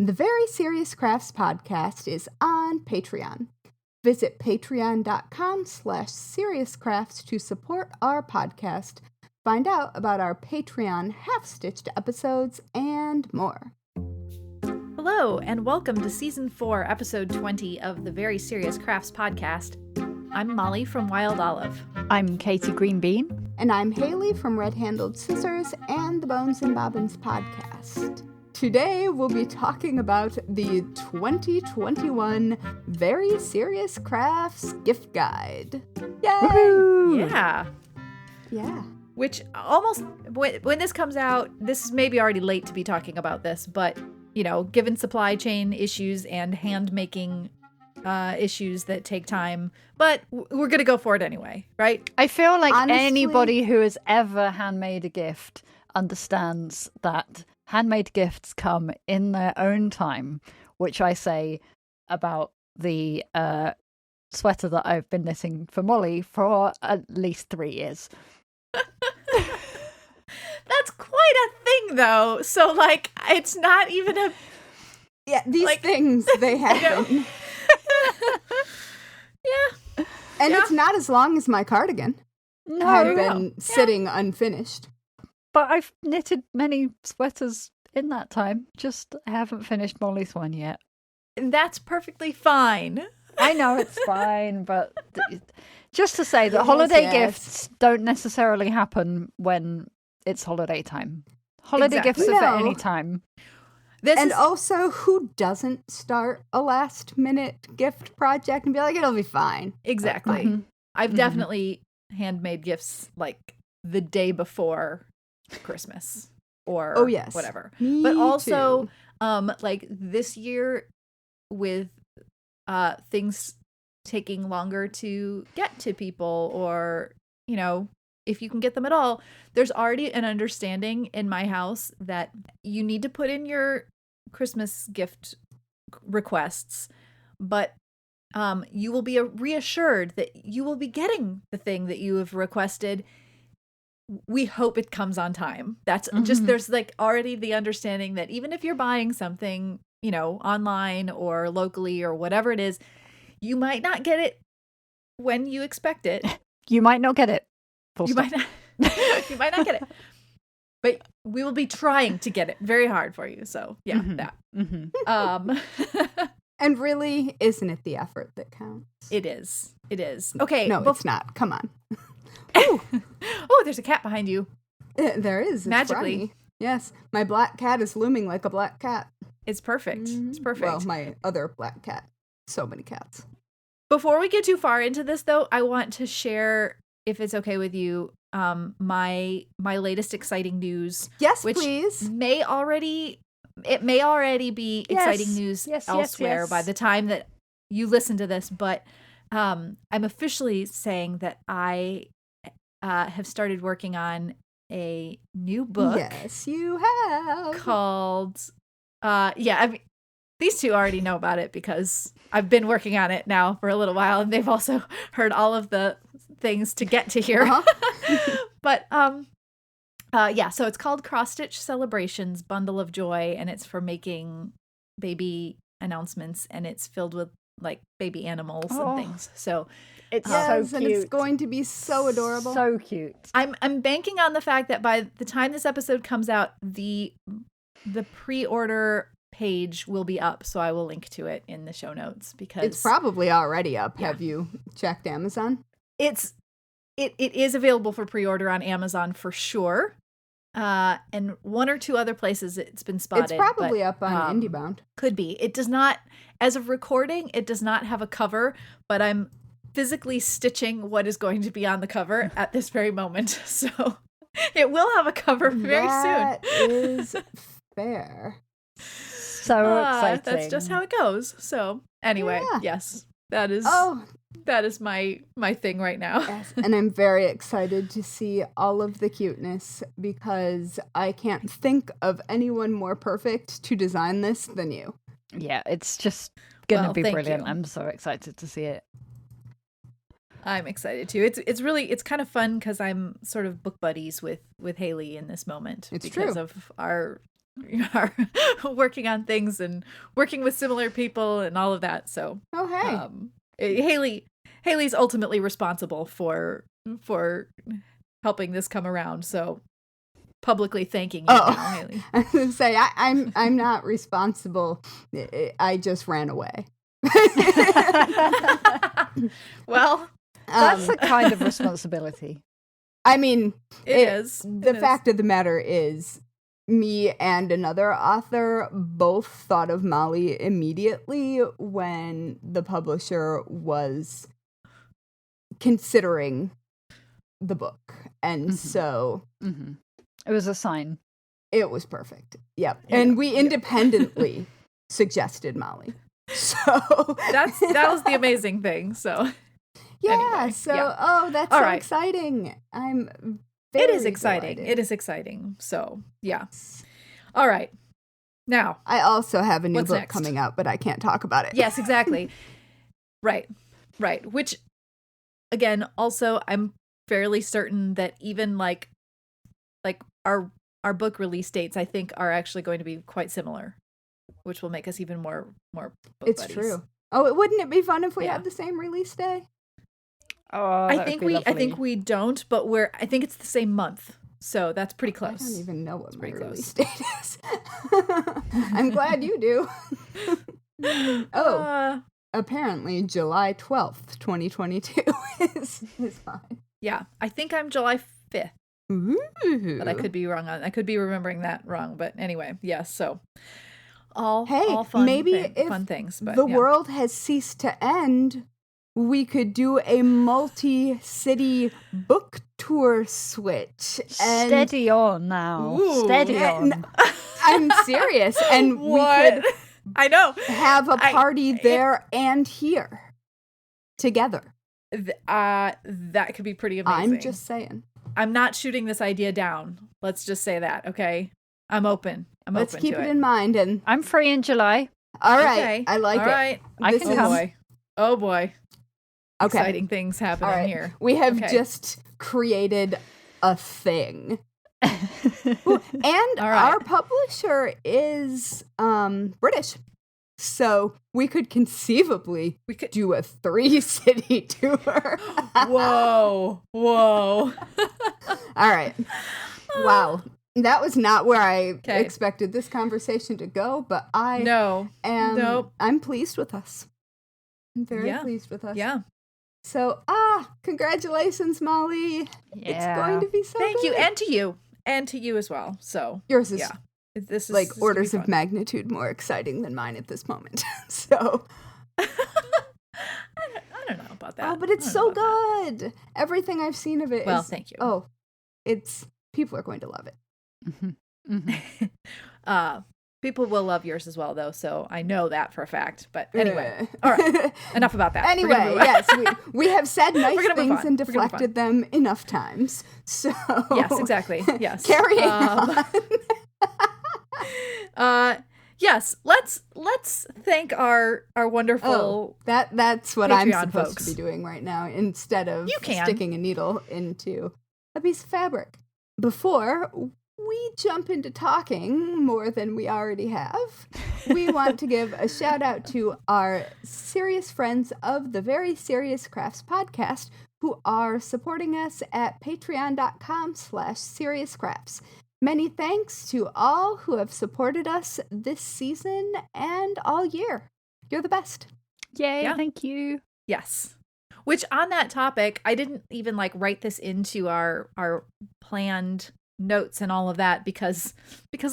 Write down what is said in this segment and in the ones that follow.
The Very Serious Crafts podcast is on Patreon. Visit patreon.com/seriouscrafts to support our podcast. Find out about our Patreon half-stitched episodes and more. Hello, and welcome to Season 4, Episode 20 of the Very Serious Crafts podcast. I'm Molly from Wild Olive. I'm Katie Greenbean. And I'm Haley from Red Handled Scissors and the Bones and Bobbins podcast. Today we'll be talking about the 2021 Very Serious Crafts gift guide. Yay! Woohoo! Yeah. Which almost, when this comes out, this is maybe already late to be talking about this, but, you know, given supply chain issues and hand-making issues that take time, but we're going to go for it anyway, right? I feel like Honestly, anybody who has ever handmade a gift understands that handmade gifts come in their own time, which I say about the sweater that I've been knitting for Mollie for at least 3 years. That's quite a thing, though. So, like, it's not even a... Yeah, these things, they happen. Yeah. And it's not as long as my cardigan. No, Had been sitting unfinished. but I've knitted many sweaters in that time. Just I haven't finished Mollie's one yet. And that's perfectly fine. I know it's fine, but just to say that holiday Yes. gifts don't necessarily happen when it's holiday time. Holiday Exactly. gifts are for No. any time. And also, who doesn't start a last-minute gift project and be like, it'll be fine? Exactly. Mhm. I've Mhm. definitely handmade gifts like the day before Christmas or Oh, yes. whatever. Me But also, too. like this year with things taking longer to get to people, or, you know, if you can get them at all, there's already an understanding in my house that you need to put in your Christmas gift requests, but you will be reassured that you will be getting the thing that you have requested. We hope it comes on time. That's just, Mhm. there's like already the understanding that even if you're buying something, you know, online or locally or whatever it is, you might not get it when you expect it. You might not get it. Full You stop. might not, you might not get it, but we will be trying to get it very hard for you. So yeah, Mhm. that. Mhm. And really, isn't it the effort that counts? It is. Okay. No, it's not. Come on. Oh, there's a cat behind you. There is. It's Magically. Brownie. Yes. My black cat is looming like a black cat. It's perfect. It's Mhm. perfect. Well, my other black cat. So many cats. Before we get too far into this, though, I want to share, if it's okay with you, my latest exciting news. Yes, Which please. may already be exciting news Yes, elsewhere yes. by the time that you listen to this, but I'm officially saying that I have started working on a new book Yes, you have. called I mean, these two already know about it because I've been working on it now for a little while, and they've also heard all of the things to get to here. Uh-huh. But so it's called Cross Stitch Celebrations Bundle of Joy, and it's for making baby announcements, and it's filled with like baby animals Oh. and things. So It's Yes, so and cute. it's going to be so adorable. So cute. I'm banking on the fact that by the time this episode comes out, the pre-order page will be up, so I will link to it in the show notes because It's probably already up. Yeah. Have you checked Amazon? it is available for pre-order on Amazon for sure. And one or two other places it's been spotted. It's probably but, up on IndieBound. Could be. It does not, as of recording, it does not have a cover, but I'm physically stitching what is going to be on the cover at this very moment. So it will have a cover very That soon. is fair. So exciting. That's just how it goes. So anyway, Yeah. yes, that is my thing right now. Yes, and I'm very excited to see all of the cuteness because I can't think of anyone more perfect to design this than you. Yeah, it's just gonna Well, be thank brilliant. you. I'm so excited to see it. I'm excited too. It's kind of fun because I'm sort of book buddies with Haley in this moment It's because true. of our are working on things and working with similar people and all of that. So, Oh, hey. Haley's ultimately responsible for helping this come around. So, publicly thanking you now, Haley. I was going to say, I'm not responsible. I just ran away. Well, that's a kind of responsibility. I mean, it is. The fact of the matter is, me and another author both thought of Mollie immediately when the publisher was considering the book. And so it was a sign. It was perfect. Yep. And we independently suggested Mollie. So that was the amazing thing. So that's so exciting. I'm very It is exciting. delighted. It is exciting. So, yeah. All right. Now, I also have a new book next? coming out, but I can't talk about it. Yes, exactly. Right. Which, again, also, I'm fairly certain that even like our book release dates, I think, are actually going to be quite similar, which will make us even more book It's buddies. true. Oh, wouldn't it be fun if we had the same release day? Oh, I think we don't, but I think it's the same month. So that's pretty close. I don't even know what my pretty release date is. I'm glad you do. Apparently July 12th, 2022 is fine. Yeah, I think I'm July 5th. Ooh. But I could be wrong I could be remembering that wrong. But anyway, yes. So all fun, fun things. But the world has ceased to end, we could do a multi-city book tour switch. And steady on now. Ooh. Steady on. I'm serious. And we could I know. have a party there and here together. That could be pretty amazing. I'm just saying. I'm not shooting this idea down. Let's just say that, okay? I'm open. Let's open keep to it in mind. And I'm free in July. all right, Okay. I like All it. right. I can come. Oh boy. Okay. Exciting things happening All right. here. We have Okay. just created a thing. And All right. our publisher is British. So we could conceivably do a 3-city tour. Whoa. All right. Wow. That was not where I expected this conversation to go, but I'm pleased with us. I'm very pleased with us. Yeah. So, congratulations, Mollie. It's going to be so Thank good. you. And to you. And to you as well. So yours is this is like this orders of magnitude more exciting than mine at this moment. So I don't know about that. Oh, but it's so good. Everything I've seen of it Well, thank you. Oh, people are going to love it. People will love yours as well, though, so I know that for a fact. But anyway, all right, enough about that. Anyway, yes, we have said nice things and We're deflected them enough times. So yes, exactly. Yes, carrying on. Yes, let's thank our wonderful. That's what Patreon I'm supposed folks. to be doing right now instead of sticking a needle into a piece of fabric. Before we jump into talking more than we already have, we want to give a shout out to our serious friends of the Very Serious Crafts podcast who are supporting us at patreon.com/seriouscrafts. Many thanks to all who have supported us this season and all year. You're the best. Yay, thank you. Yes. Which on that topic, I didn't even write this into our planned notes and all of that because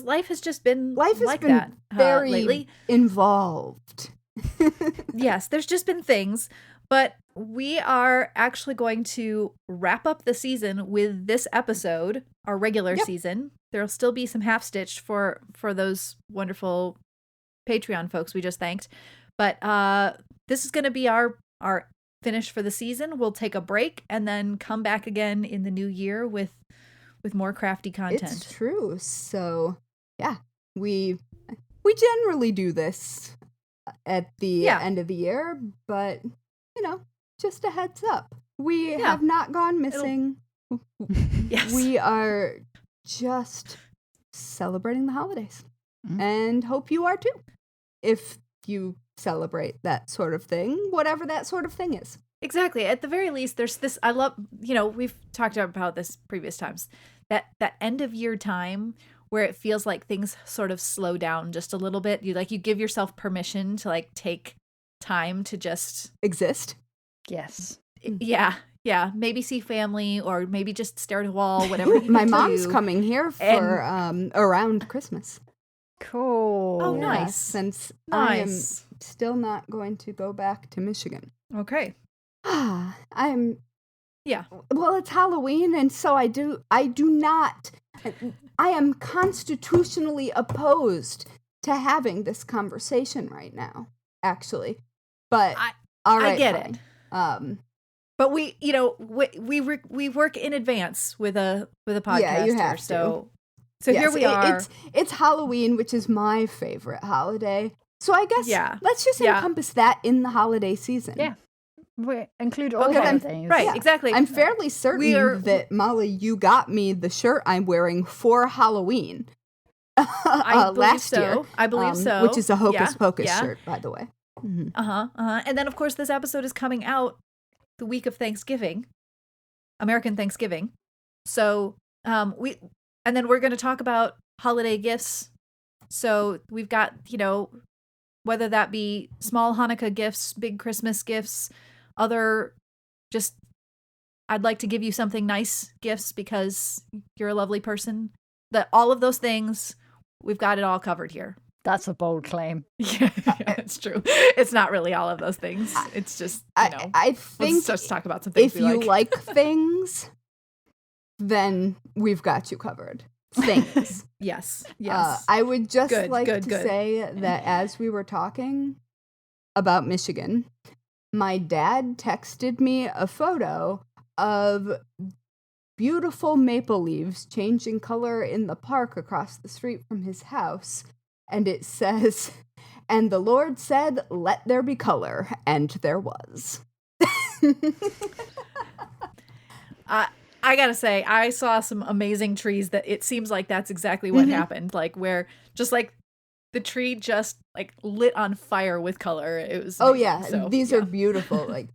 life has just been that very lately. Involved. Yes, there's just been things, but we are actually going to wrap up the season with this episode, our regular season. There'll still be some half-stitched for those wonderful Patreon folks we just thanked. But this is going to be our finish for the season. We'll take a break and then come back again in the new year with more crafty content. It's true. So, yeah, we generally do this at the end of the year, but, just a heads up. We have not gone missing. Yes. We are just celebrating the holidays. and hope you are too, if you celebrate that sort of thing, whatever that sort of thing is. Exactly. At the very least, there's this, I love, we've talked about this previous times, that end of year time where it feels like things sort of slow down just a little bit. You give yourself permission to take time to just exist. Yes. Yeah. Yeah. Maybe see family, or maybe just stare at a wall, whatever you My can mom's do. coming here for around Christmas. Cool. Oh, Yeah, nice. Since Nice. I am still not going to go back to Michigan. Okay. I'm Yeah. Well, it's Halloween, and so I am constitutionally opposed to having this conversation right now, actually. But all right, I get fine. it. But we work in advance with a podcast. Yeah, you have to. So yes, here we are. It's Halloween, which is my favorite holiday. So I guess let's just encompass that in the holiday season. Yeah. We include all Okay. things. Right, Yeah. exactly. I'm fairly certain that, Molly, you got me the shirt I'm wearing for Halloween I believe last so. year. I believe so. Which is a Hocus Pocus yeah. shirt, by the way. Mm-hmm. And then, of course, this episode is coming out the week of Thanksgiving, American Thanksgiving. So we're going to talk about holiday gifts. So we've got, whether that be small Hanukkah gifts, big Christmas gifts, other just, I'd like to give you something nice gifts because you're a lovely person. All of those things, we've got it all covered here. That's a bold claim. Yeah, it's true. It's not really all of those things. It's just, I think let's just talk about some things if you like things, then we've got you covered. Things. Yes. I would just good. say that as we were talking about Michigan, my dad texted me a photo of beautiful maple leaves changing color in the park across the street from his house. And it says, "And the Lord said, let there be color, and there was." I gotta say, I saw some amazing trees that it seems like that's exactly what happened. Where just the tree just lit on fire with color. It was amazing. Oh yeah, these are beautiful,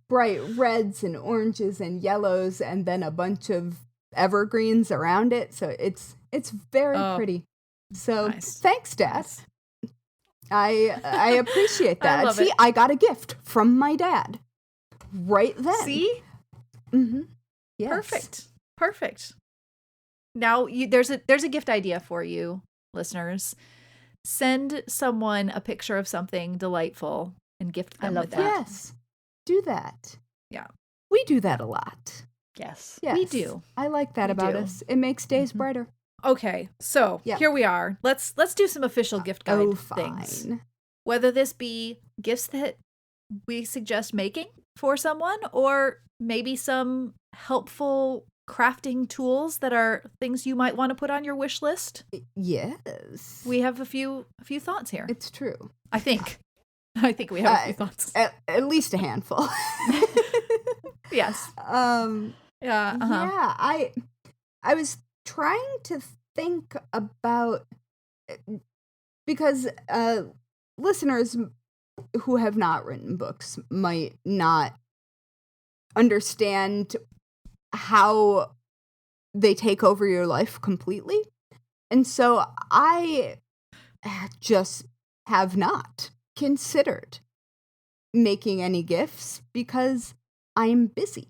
bright reds and oranges and yellows, and then a bunch of evergreens around it. So it's very pretty. So nice. Thanks, Dad. Nice. I appreciate that. I got a gift from my dad right then. See? Mm-hmm. Yes. Perfect. Now there's a gift idea for you, listeners. Send someone a picture of something delightful and gift them with that. Yes. Do that. Yeah. We do that a lot. Yes. We do. I like that about us. It makes days brighter. Okay, so here we are. Let's do some official gift guide things. Whether this be gifts that we suggest making for someone, or maybe some helpful crafting tools that are things you might want to put on your wish list. Yes. We have a few thoughts here. It's true. I think we have a few thoughts. At least a handful. Yes. Yeah, I was trying to think about, because listeners who have not written books might not understand how they take over your life completely. And so I just have not considered making any gifts because I'm busy.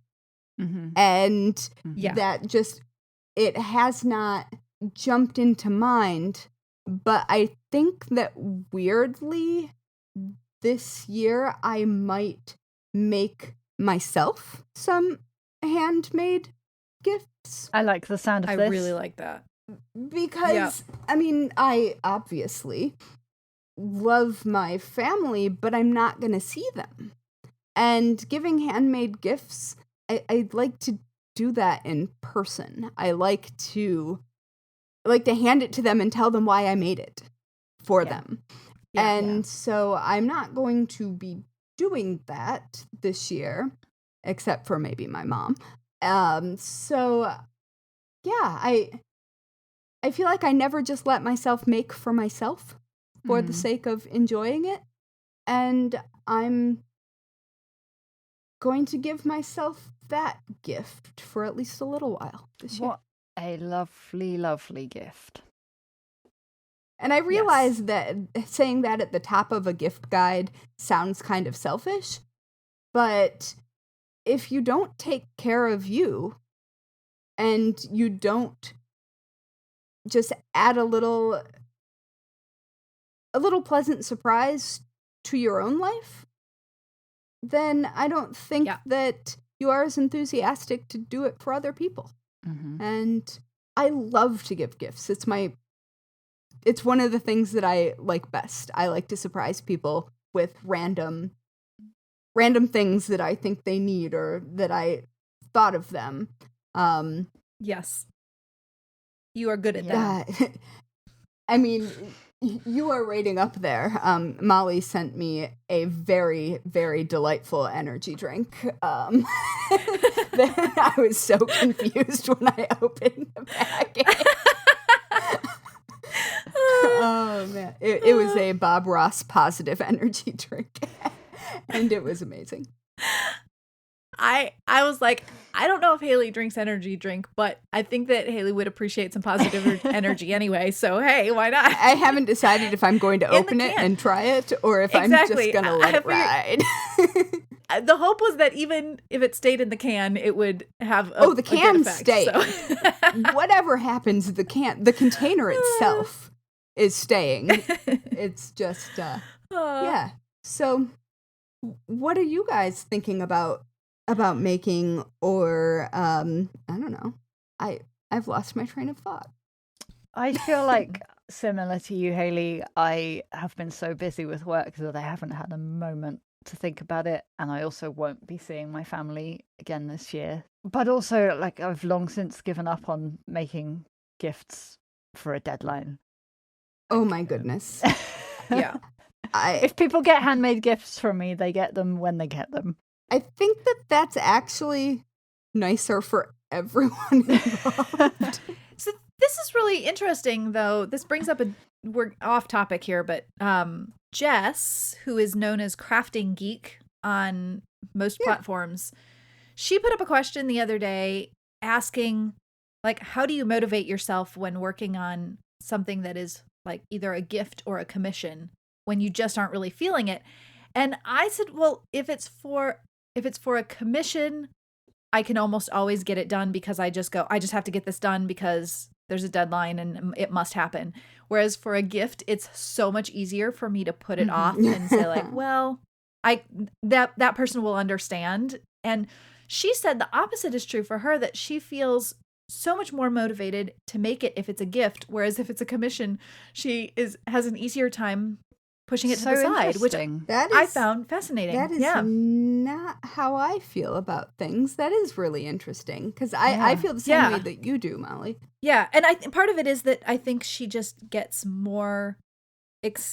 Mm-hmm. And that just, it has not jumped into mind. But I think that weirdly this year I might make myself some handmade gifts. I like the sound of this. I really like that. Because, I mean, I obviously love my family, but I'm not going to see them. And giving handmade gifts, I'd like to do that in person. I like to hand it to them and tell them why I made it for them. So I'm not going to be doing that this year, except for maybe my mom. I feel like I never just let myself make for myself for the sake of enjoying it. And I'm going to give myself that gift for at least a little while this year. What a lovely, lovely gift. And I realize that saying that at the top of a gift guide sounds kind of selfish, but if you don't take care of you and you don't just add a little pleasant surprise to your own life, then I don't think that you are as enthusiastic to do it for other people. Mm-hmm. And I love to give gifts. It's one of the things that I like best. I like to surprise people with random things that I think they need or that I thought of them. Yes. You are good at that. I mean, you are rating up there. Mollie sent me a very, very delightful energy drink. I was so confused when I opened the package. Oh, man. It was a Bob Ross positive energy drink. And it was amazing. I was like, I don't know if Haley drinks energy drink, but I think that Haley would appreciate some positive energy anyway. So, hey, why not? I haven't decided if I'm going to open it and try it or if I'm just going to let it ride. The hope was that even if it stayed in the can, it would have the can stayed. So. Whatever happens, the container itself is staying. It's just, yeah. So, what are you guys thinking about making, or I don't know. I've lost my train of thought. I feel like, similar to you, Haley, I have been so busy with work that I haven't had a moment to think about it, and I also won't be seeing my family again this year. But also, like, I've long since given up on making gifts for a deadline. Oh my goodness. Yeah. If people get handmade gifts from me, they get them when they get them. I think that's actually nicer for everyone involved. So this is really interesting, though. This brings up we're off topic here, but Jess, who is known as Crafting Geek on most platforms, she put up a question the other day asking, like, how do you motivate yourself when working on something that is like either a gift or a commission when you just aren't really feeling it? And I said, well, if it's for a commission, I can almost always get it done because I just have to get this done because there's a deadline and it must happen. Whereas for a gift, it's so much easier for me to put it off and say like, well, that person will understand. And she said the opposite is true for her, that she feels so much more motivated to make it if it's a gift. Whereas if it's a commission, she has an easier time pushing it to the side, which I found fascinating. That is not how I feel about things. That is really interesting because I feel the same way that you do, Mollie. Yeah, and part of it is that I think she just gets more.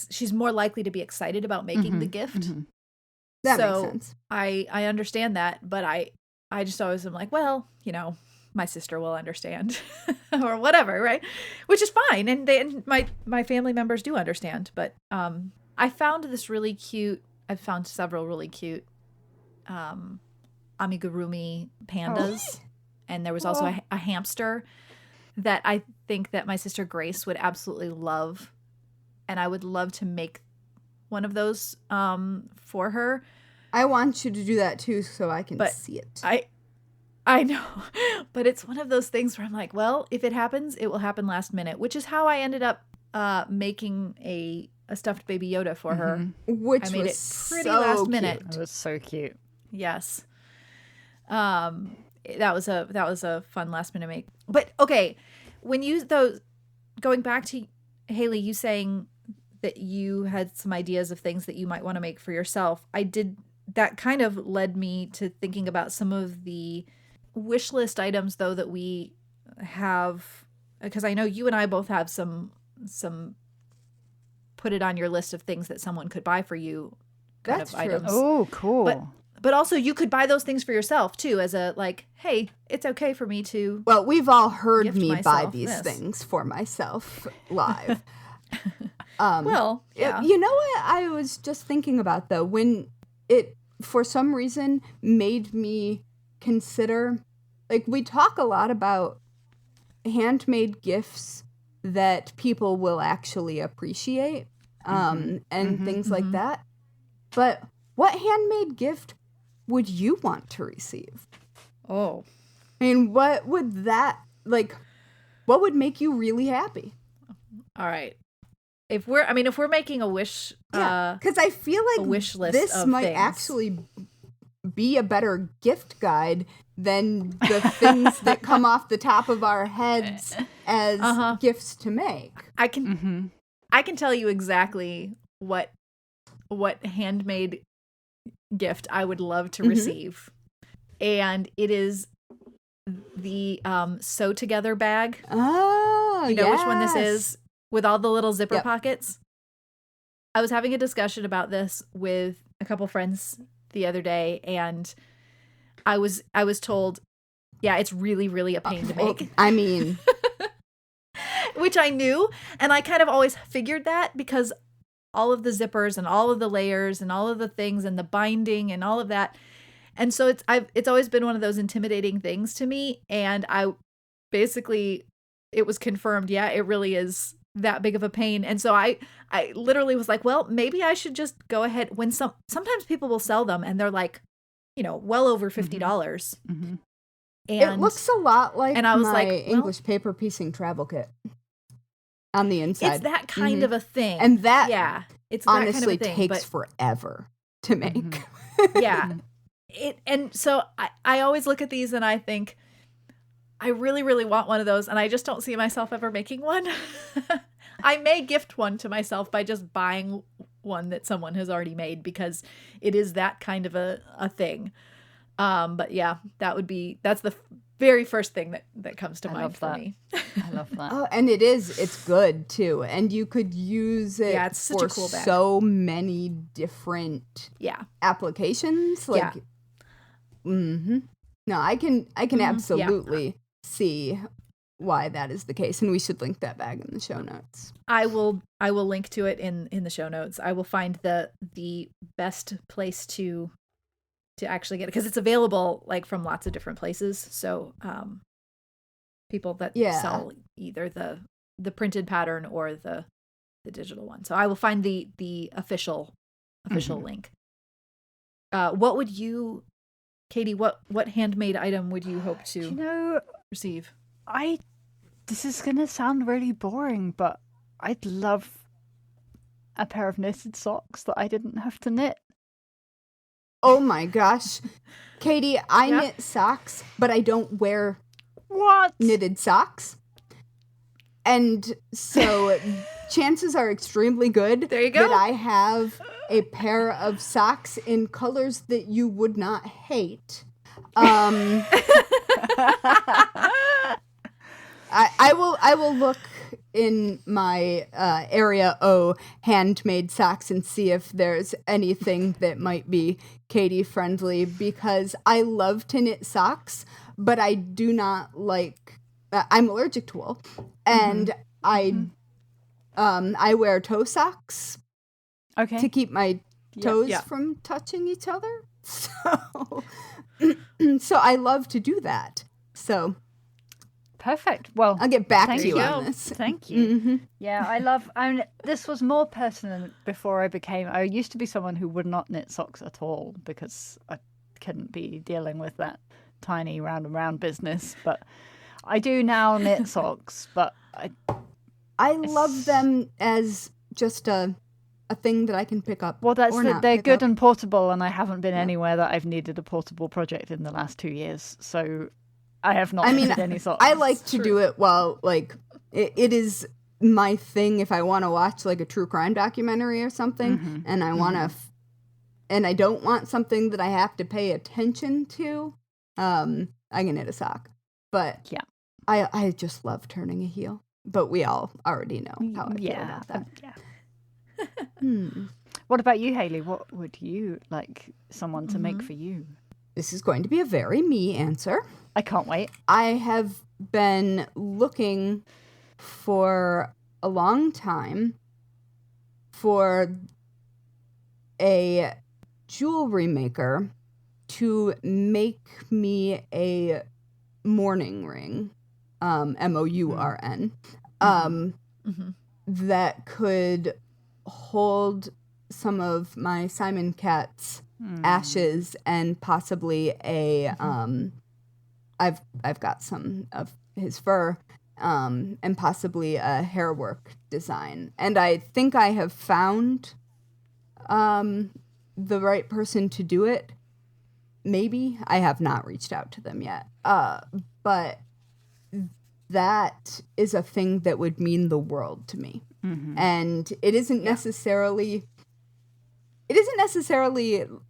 She's more likely to be excited about making the gift. Mm-hmm. That makes sense. I understand that, but I just always am like, well, my sister will understand or whatever, right? Which is fine, and my family members do understand, but I found this really cute. I've found several really cute amigurumi pandas, and there was also a hamster that I think that my sister Grace would absolutely love, and I would love to make one of those for her. I want you to do that too, so I can see it. I know, but it's one of those things where I'm like, well, if it happens, it will happen last minute, which is how I ended up making a stuffed baby Yoda for her. Which I made was it pretty so last minute. It was so cute. Yes. That was a fun last minute make. But okay, when going back to Haley, you saying that you had some ideas of things that you might want to make for yourself. That kind of led me to thinking about some of the wish list items though that we have, because I know you and I both have some put it on your list of things that someone could buy for you kind That's of true. items. Oh, cool. but also you could buy those things for yourself too, as a like, hey, it's okay for me to. Well, we've all heard gift me buy myself these this. things for myself live. Well, yeah. You know what I was just thinking about, though, when it, for some reason, made me consider, like, we talk a lot about handmade gifts that people will actually appreciate, and things like that. But what handmade gift would you want to receive? Oh. I mean, what would that, like, what would make you really happy? All right. If we're making a wish, because I feel like a wish list this of might things. actually be a better gift guide than the things that come off the top of our heads as gifts to make. I can tell you exactly what handmade gift I would love to receive, and it is the sew together bag. Oh, you know which one this is, with all the little zipper pockets. I was having a discussion about this with a couple friends the other day, and I was told, yeah, it's really, really a pain to make. I mean, which I knew, and I kind of always figured that, because all of the zippers and all of the layers and all of the things and the binding and all of that. And so it's always been one of those intimidating things to me. And it was confirmed. Yeah, it really is that big of a pain. And so I literally was like, well, maybe I should just go ahead, when sometimes people will sell them and they're like, well over $50. Mm-hmm. And it looks a lot like and I was my like, English paper piecing travel kit on the inside. It's that kind of a thing. And that it's honestly that kind of a thing, takes forever to make. Yeah. And so I always look at these and I think, I really, really want one of those, and I just don't see myself ever making one. I may gift one to myself by just buying one that someone has already made, because it is that kind of a thing. But yeah, that's the very first thing that comes to mind for me. I love that. Oh, and it's good too. And you could use it it's such for a cool bag. So many different applications. Like, no, I can absolutely see why that is the case, and we should link that bag in the show notes. I will link to it in the show notes. I will find the best place to actually get it, because it's available like from lots of different places. So people that sell either the printed pattern or the digital one. So I will find the official link. What would you, Katie, what handmade item would you hope to receive? This is going to sound really boring, but I'd love a pair of knitted socks that I didn't have to knit. Oh my gosh. Katie, I knit socks, but I don't wear knitted socks. And so chances are extremely good there you go. that I have a pair of socks in colors that you would not hate. I will look in my area O handmade socks and see if there's anything that might be Katie friendly, because I love to knit socks, but I do not like. I'm allergic to wool, and I wear toe socks to keep my toes from touching each other. So I love to do that. So. Perfect. Well, I'll get back to you on this. Thank you. Yeah, this was more pertinent before I used to be someone who would not knit socks at all, because I couldn't be dealing with that tiny round and round business. But I do now knit socks, but I love them as just a thing that I can pick up. Well, they're good and portable, and I haven't been anywhere that I've needed a portable project in the last 2 years. So I have not knitted any socks. I like to do it while, like, it is my thing if I want to watch, like, a true crime documentary or something, and I want to, and I don't want something that I have to pay attention to, I can knit a sock. But I just love turning a heel. But we all already know how I feel about that. What about you, Haley? What would you like someone to make for you? This is going to be a very me answer. I can't wait. I have been looking for a long time for a jewelry maker to make me a mourning ring, MOURN, that could hold some of my Simon Cat's ashes and possibly I've got some of his fur, and possibly a hair work design. And I think I have found the right person to do it. Maybe. I have not reached out to them yet. But that is a thing that would mean the world to me. And it isn't necessarily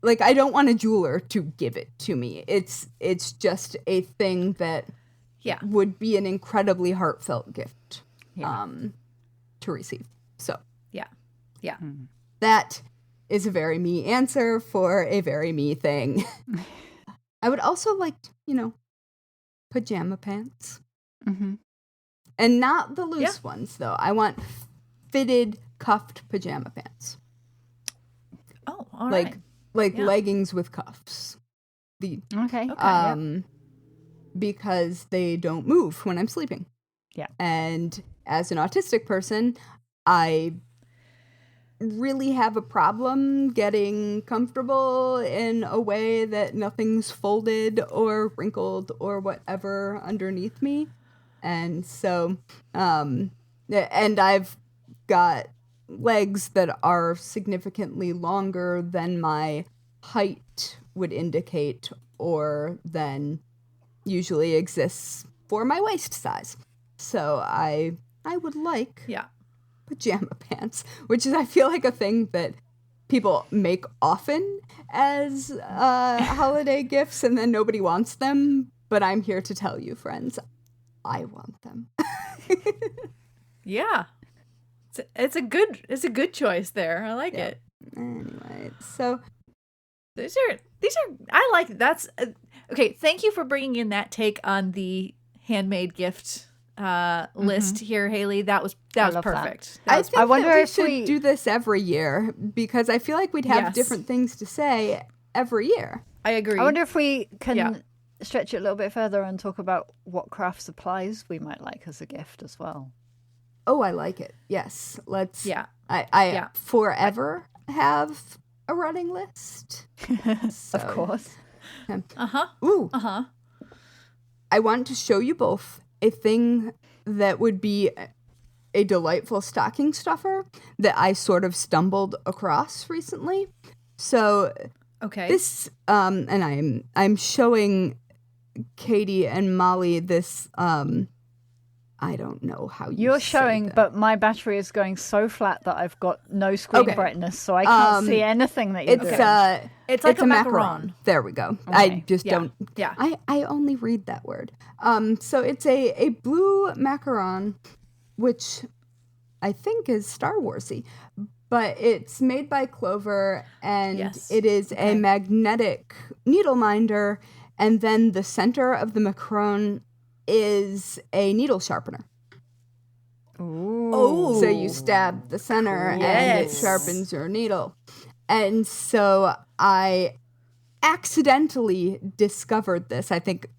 like, I don't want a jeweler to give it to me. It's just a thing that would be an incredibly heartfelt gift to receive. So that is a very me answer for a very me thing. I would also like, pajama pants. And not the loose ones, though. I want fitted, cuffed pajama pants. Oh, all right. Like leggings with cuffs. Okay. Because they don't move when I'm sleeping. Yeah. And as an autistic person, I really have a problem getting comfortable in a way that nothing's folded or wrinkled or whatever underneath me. And so, and I've got legs that are significantly longer than my height would indicate, or than usually exists for my waist size. So I would like pajama pants, which is, I feel like, a thing that people make often as holiday gifts, and then nobody wants them. But I'm here to tell you, friends, I want them. Yeah. It's a good choice there. I like it. Anyway, so these are I like that's okay. Thank you for bringing in that take on the handmade gift list here, Haley. That was perfect. I wonder if we should do this every year, because I feel like we'd have different things to say every year. I agree. I wonder if we can stretch it a little bit further and talk about what craft supplies we might like as a gift as well. Oh, I like it. Yes. Let's. Yeah. I forever have a running list. So, of course. Ooh. I want to show you both a thing that would be a delightful stocking stuffer that I sort of stumbled across recently. So this and I'm showing Katie and Mollie this I don't know how you're showing, but my battery is going so flat that I've got no screen brightness, so I can't see anything that you're doing. It's like a macaron. There we go. Okay. I just don't. Yeah. I only read that word. So it's a blue macaron, which I think is Star Warsy, but it's made by Clover, and it is a magnetic needle minder, and then the center of the macaron is a needle sharpener. Ooh. So you stab the center and it sharpens your needle. And so I accidentally discovered this. I think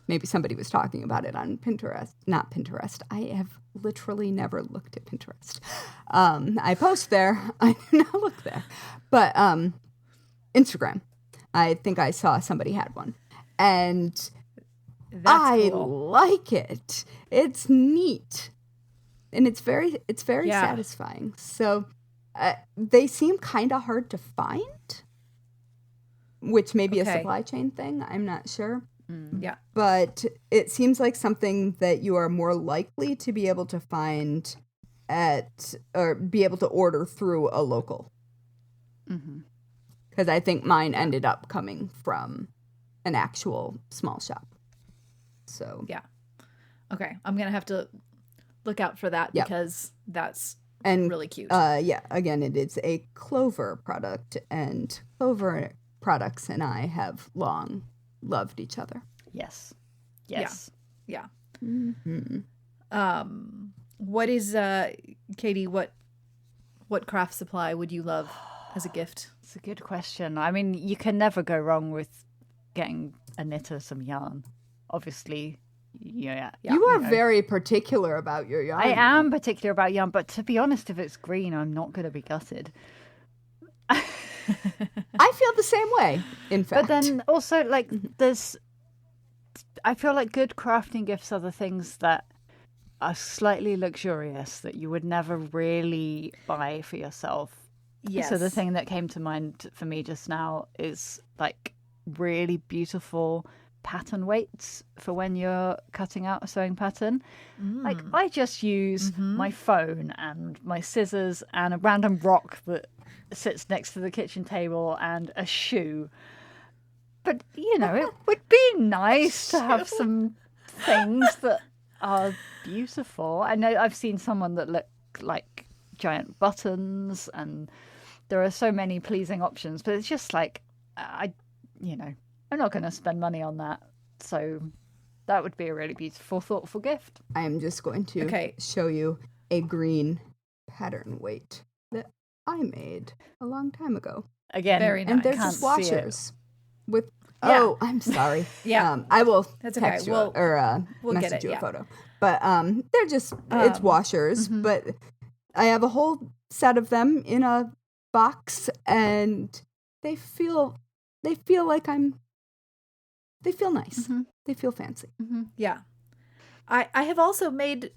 maybe somebody was talking about it on Pinterest. Not Pinterest. I have literally never looked at Pinterest. I post there. I do not look there. But Instagram. I think I saw somebody had one. And I like it. It's neat, and it's very satisfying. So they seem kind of hard to find, which may be a supply chain thing. I'm not sure. Yeah, but it seems like something that you are more likely to be able to find or be able to order through a local. Because I think mine ended up coming from an actual small shop. So okay, I'm gonna have to look out for that because that's And really cute. Yeah, again, it is a Clover product, and Clover products and I have long loved each other. Yes. Yeah. Mm-hmm. What is Katie, what craft supply would you love as a gift? It's a good question. I mean, you can never go wrong with getting a knitter some yarn. Obviously, yeah. You are very particular about your yarn. I am particular about yarn, but to be honest, if it's green, I'm not going to be gutted. I feel the same way, in fact. But then also, like, I feel like good crafting gifts are the things that are slightly luxurious that you would never really buy for yourself. Yes. So the thing that came to mind for me just now is like really beautiful pattern weights for when you're cutting out a sewing pattern. Like I just use my phone and my scissors and a random rock that sits next to the kitchen table and a shoe. But, you know, it would be nice to have some things that are beautiful. I know I've seen someone that look like giant buttons, and there are so many pleasing options, but it's just like, I'm not going to spend money on that. So that would be a really beautiful, thoughtful gift. I am just going to show you a green pattern weight that I made a long time ago. Again, very nice. And they're Can't swatchers with. Yeah. Oh, I'm sorry. Yeah. I will That's okay. text you We'll message get it, you yeah. a photo. But they're just it's washers. But I have a whole set of them in a box, and they feel like they feel nice. They feel fancy. Yeah. I have also made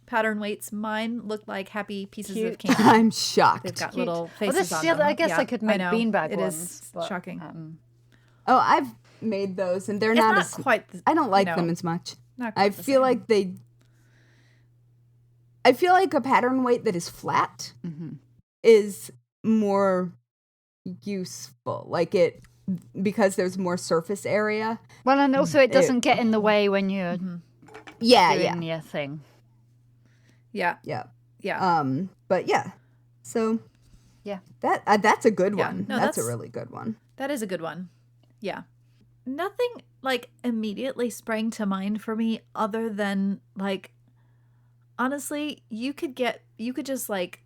pattern weights. Mine look like happy pieces of candy. I'm shocked. They've got little faces on them. I guess Yeah, I could make know. beanbag It ones. is but, shocking. Oh, I've made those, and they're It's not not as quite. I don't like them as much. Not quite I the feel same. like I feel like a pattern weight that is flat is more useful. Like it, because there's more surface area. Well, and also it doesn't get in the way when you're doing your thing. Yeah. But yeah. So yeah, that's a good one. No, that's a really good one. That is a good one. Yeah. Nothing like immediately sprang to mind for me other than like, honestly, you could just like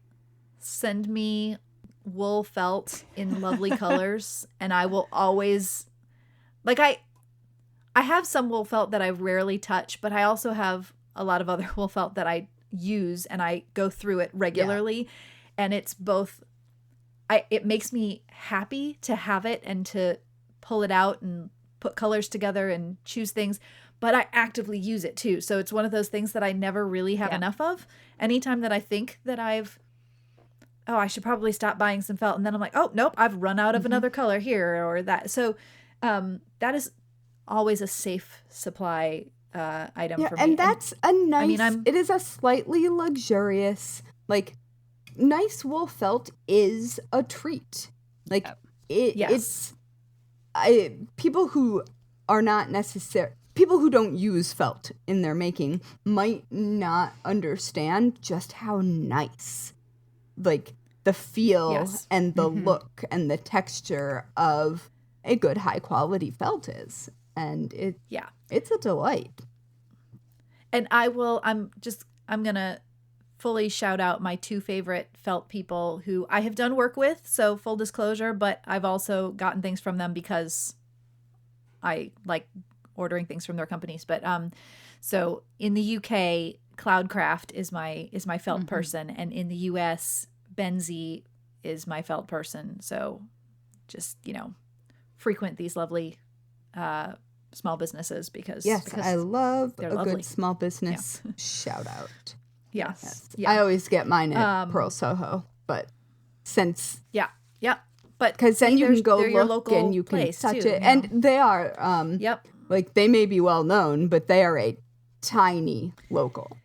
send me wool felt in lovely colors, and I will always like I have some wool felt that I rarely touch, but I also have a lot of other wool felt that I use, and I go through it regularly, and it's both it makes me happy to have it and to pull it out and put colors together and choose things, but I actively use it too. So it's one of those things that I never really have enough of. Anytime that I think that I should probably stop buying some felt, and then I'm like, oh, nope, I've run out of another color here or that. So that is always a safe supply item for me. And that's a nice, it is a slightly luxurious, like, nice wool felt is a treat. Like, it's people who are not necessary. People who don't use felt in their making might not understand just how nice, like, the feel and the look and the texture of a good high quality felt is. And it's a delight. And I'm going to fully shout out my two favorite felt people who I have done work with. So full disclosure, but I've also gotten things from them because I like ordering things from their companies. But so in the UK, Cloudcraft is my felt person, and in the US, Benzie is my felt person. So just, frequent these lovely small businesses because I love a lovely. good small business shout out. Yeah. Yes. Yeah. I always get mine at Pearl Soho, but since but because then you can go your look local and you can place touch too, it, and they are like they may be well known, but they are a tiny local.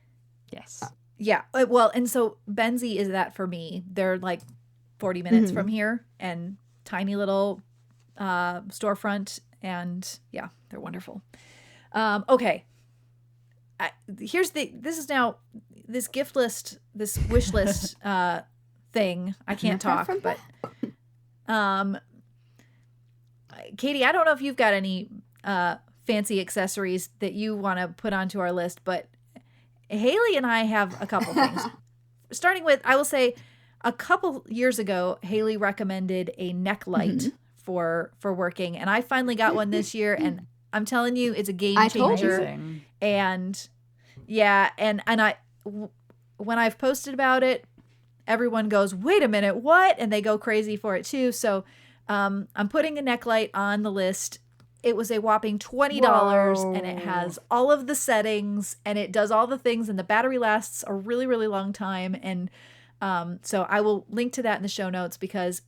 Yes. Yeah. Well, and so Benzie is that for me. They're like 40 minutes from here, and tiny little storefront, and they're wonderful. Okay. This is now this gift list, this wish list thing. I can't talk, but Katie, I don't know if you've got any fancy accessories that you want to put onto our list, but Haley and I have a couple things. Starting with, I will say, a couple years ago, Haley recommended a neck light for working, and I finally got one this year, and I'm telling you, it's a game changer. And yeah, and when I've posted about it, everyone goes, "Wait a minute, what?" And they go crazy for it too. So I'm putting a neck light on the list. It was a whopping $20, and it has all of the settings, and it does all the things, and the battery lasts a really, really long time. And so I will link to that in the show notes, because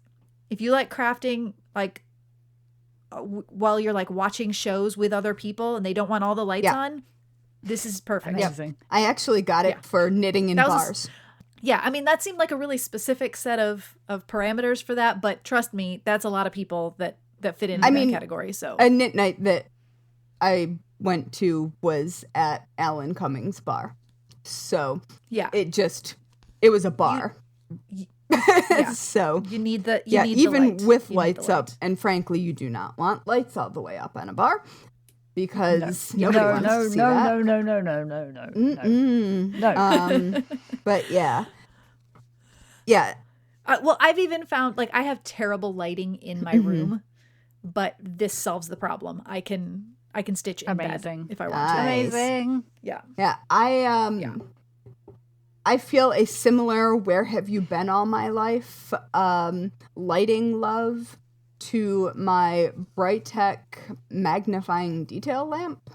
if you like crafting, like while you're like watching shows with other people and they don't want all the lights on, this is perfect. Amazing. I actually got it for knitting in bars. Yeah, I mean, that seemed like a really specific set of parameters for that, but trust me, that's a lot of people that fit into that category. So a knit night that I went to was at Alan Cummings' bar. So yeah, it was a bar. So you need the even light. with lights up, and frankly, you do not want lights all the way up on a bar, because nobody wants to see that. No. But yeah. Well, I've even found, like, I have terrible lighting in my room, but this solves the problem. I can stitch in bed if I want to. Amazing. Yeah. I feel a similar "where have you been all my life" lighting love to my Brightech magnifying detail lamp.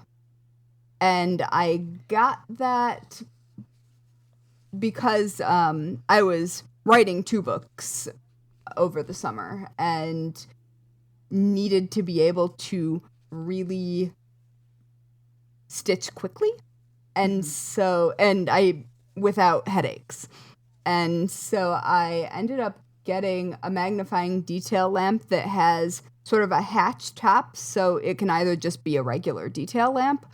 And I got that because I was writing 2 books over the summer and needed to be able to really stitch quickly. And I without headaches. And so I ended up getting a magnifying detail lamp that has sort of a hatch top, so it can either just be a regular detail lamp,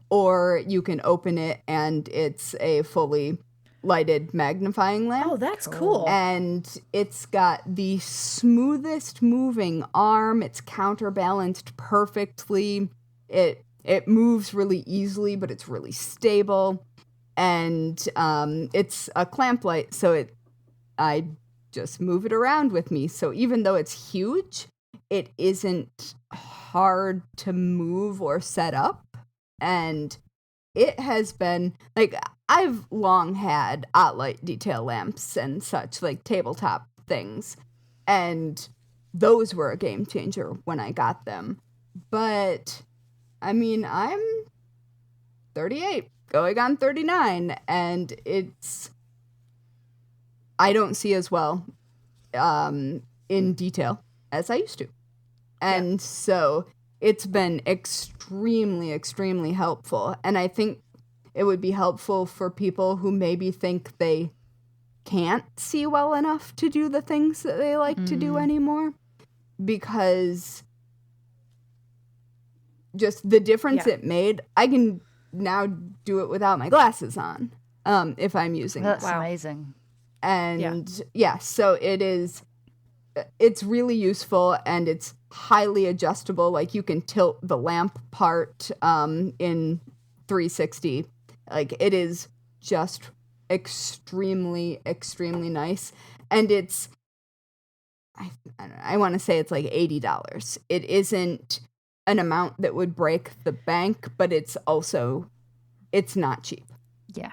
or you can open it and it's a fully lighted magnifying lamp. Oh, that's cool. And it's got the smoothest moving arm. It's counterbalanced perfectly. It moves really easily, but it's really stable. And it's a clamp light, so I just move it around with me. So even though it's huge, it isn't hard to move or set up. And it has been, like, I've long had OttLite detail lamps and such, like tabletop things. And those were a game changer when I got them. But, I mean, I'm 38. Going on 39, and I don't see as well in detail as I used to. And so it's been extremely, extremely helpful. And I think it would be helpful for people who maybe think they can't see well enough to do the things that they like to do anymore. Because just the difference it made, I can now do it without my glasses on if I'm using That's amazing. And so it's really useful, and it's highly adjustable. Like, you can tilt the lamp part in 360. Like, it is just extremely, extremely nice. And it's, I want to say it's like $80. It isn't an amount that would break the bank, but it's not cheap. Yeah.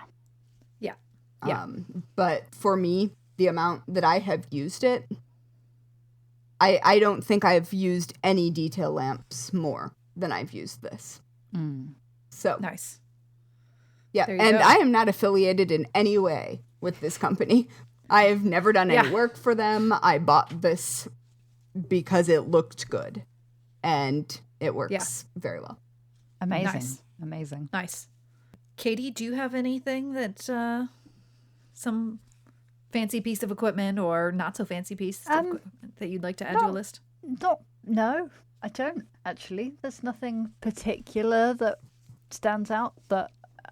But for me, the amount that I have used it, I don't think I've used any detail lamps more than I've used this. So nice. Yeah, and I am not affiliated in any way with this company. I have never done any work for them. I bought this because it looked good, and it works very well. Amazing. Nice. Katie, do you have anything that some fancy piece of equipment or not so fancy piece of equipment that you'd like to add to a list? No, I don't actually. There's nothing particular that stands out that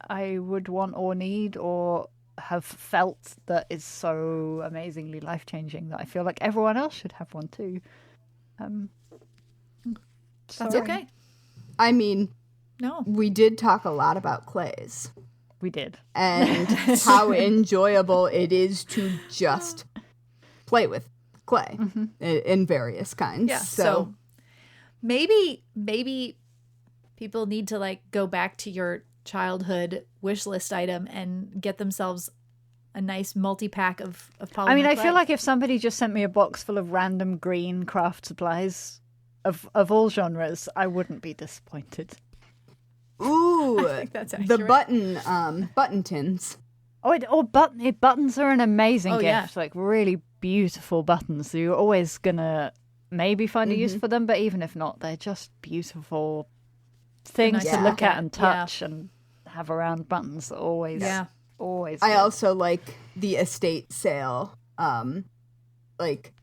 I would want or need or have felt that is so amazingly life-changing that I feel like everyone else should have one too. That's Sorry. okay. I mean, No. we did talk a lot about clays We did. and how enjoyable it is to just play with clay in various kinds. Yeah. So maybe people need to like go back to your childhood wish list item and get themselves a nice multi-pack of polymer I mean, I clay. feel like if somebody just sent me a box full of random green craft supplies of all genres, I wouldn't be disappointed. ooh, I think that's the accurate. button tins. Buttons are an amazing Oh, gift. yeah. Like really beautiful buttons. So you're always gonna maybe find a use for them, but even if not, they're just beautiful things nice to to look look at at. and touch and have around buttons. Always, Yeah. always. I good. also like the estate sale, like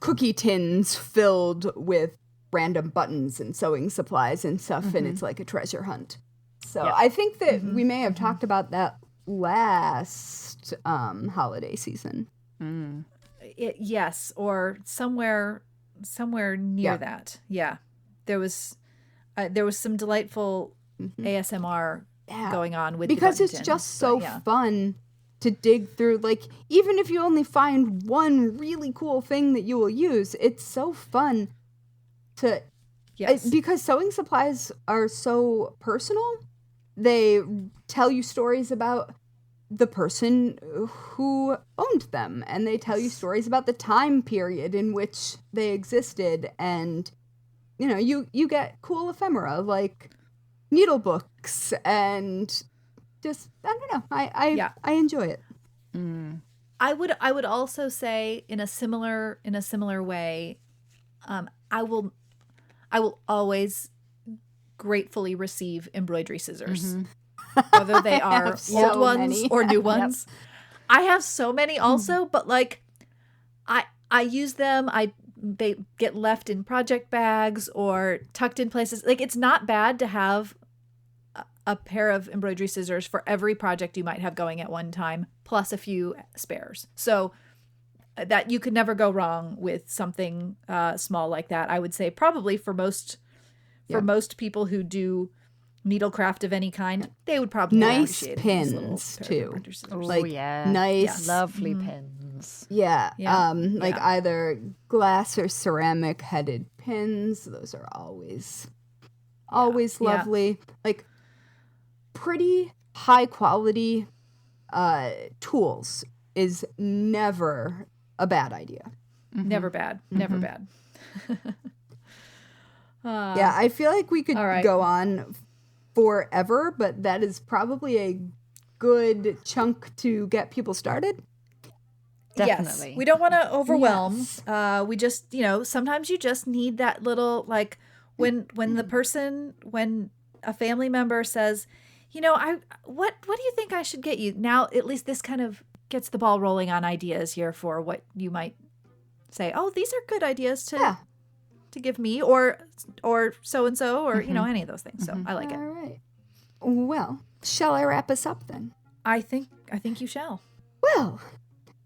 cookie tins filled with random buttons and sewing supplies and stuff, and it's like a treasure hunt. So Yeah. I think that we may have talked about that last holiday season. Yes, or somewhere near Yeah. that. Yeah. There was some delightful ASMR Yeah. going on with Because the it's button just tins, so but yeah. fun to dig through. Like, even if you only find one really cool thing that you will use, it's so fun to Yes. because sewing supplies are so personal. They tell you stories about the person who owned them, and they tell you stories about the time period in which they existed, and you get cool ephemera like needle books, and just I don't know, I enjoy it. I would also say in a similar way, I will always gratefully receive embroidery scissors, whether they are have so old ones many. or new ones. I have so many also, but like I use them. They get left in project bags or tucked in places. Like it's not bad to have a pair of embroidery scissors for every project you might have going at one time, plus a few spares. So that you could never go wrong with something small like that. I would say probably for most people who do needlecraft of any kind, they would probably Nice appreciate pins, a nice little pair of too. embroidery scissors. Oh, yeah. nice Lovely pins. Yeah, Yeah. like Yeah. either glass or ceramic headed pins. Those are always Yeah. lovely. Like pretty high quality tools is never a bad idea. Never bad. Never bad. Yeah, I feel like we could all right. go on forever, but that is probably a good chunk to get people started. Definitely. Yes. We don't want to overwhelm. Yes. We just, sometimes you just need that little, like when a family member says, what do you think I should get you? Now, at least this kind of gets the ball rolling on ideas here for what you might say. Oh, these are good ideas to give me or so-and-so or, any of those things. So I like it. All right. Well, shall I wrap us up then? I think you shall. Well,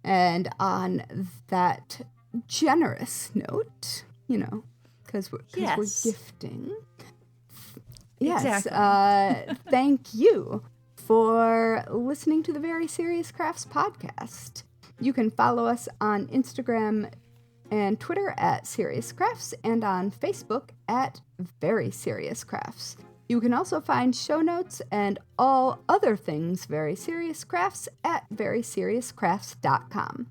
and on that generous note, because we're gifting. Yes. Exactly. Thank you for listening to the Very Serious Crafts podcast. You can follow us on Instagram and Twitter at Serious Crafts and on Facebook at Very Serious Crafts. You can also find show notes and all other things Very Serious Crafts at veryseriouscrafts.com.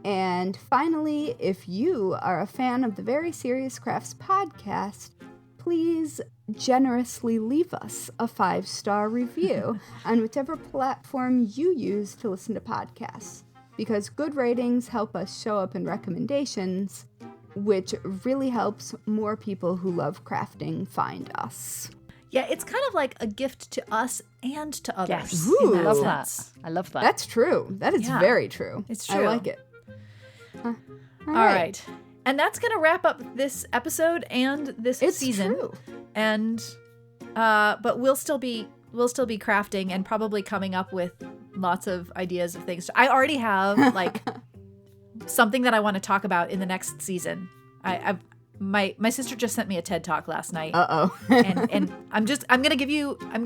And finally, if you are a fan of the Very Serious Crafts podcast, please generously leave us a 5-star review on whichever platform you use to listen to podcasts, because good ratings help us show up in recommendations, which really helps more people who love crafting find us. Yeah, it's kind of like a gift to us and to others. Yes. Ooh. in I that love sense. that. I love that. That's true. That is Yeah. very true. It's I true. like it. All right. And that's going to wrap up this episode and this It's season. true. And but we'll still be crafting and probably coming up with lots of ideas of things. I already have like something that I want to talk about in the next season. My sister just sent me a TED Talk last night. and I'm gonna give you a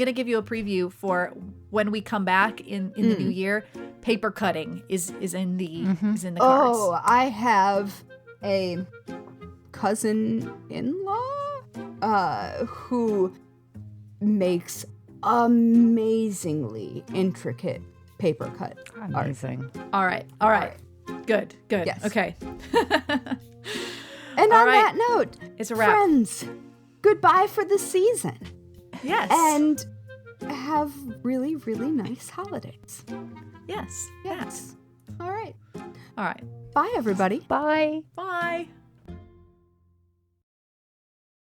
preview for when we come back in the new year. Paper cutting is in the cards. Oh, I have a cousin-in-law who makes amazingly intricate paper cut Amazing. Art. All right. Good. Yes. Okay. And All on right. that note, It's a wrap. friends, goodbye for the season. Yes. And have really, really nice holidays. Yes. Yes. All right. All right. Bye, everybody. Bye. Bye.